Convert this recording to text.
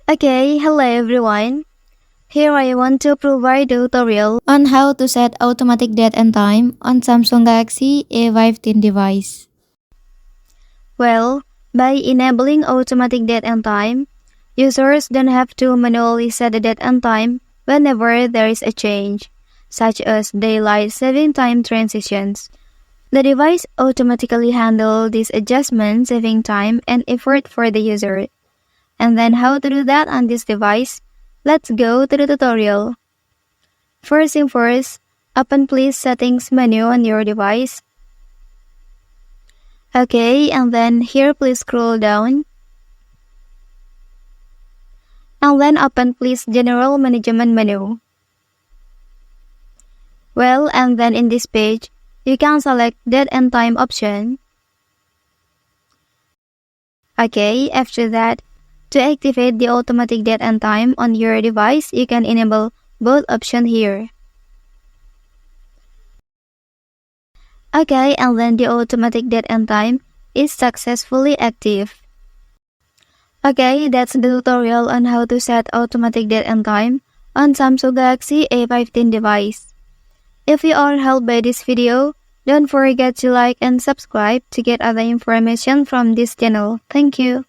Okay, hello everyone. Here I want to provide a tutorial on how to set automatic date and time on Samsung Galaxy A15 device. Well, by enabling automatic date and time, users don't have to manually set the date and time whenever there is a change, such as daylight saving time transitions. The device automatically handles this adjustment, saving time and effort for the user. And then how to do that on this device? Let's go to the tutorial. First thing first, open please settings menu on your device. Okay, and then here please scroll down. And then open please general management menu. Well, and then in this page, you can select date and time option. Okay, after that, to activate the automatic date and time on your device, you can enable both options here. Okay, and then the automatic date and time is successfully active. Okay, that's the tutorial on how to set automatic date and time on Samsung Galaxy A15 device. If you are helped by this video, don't forget to like and subscribe to get other information from this channel. Thank you.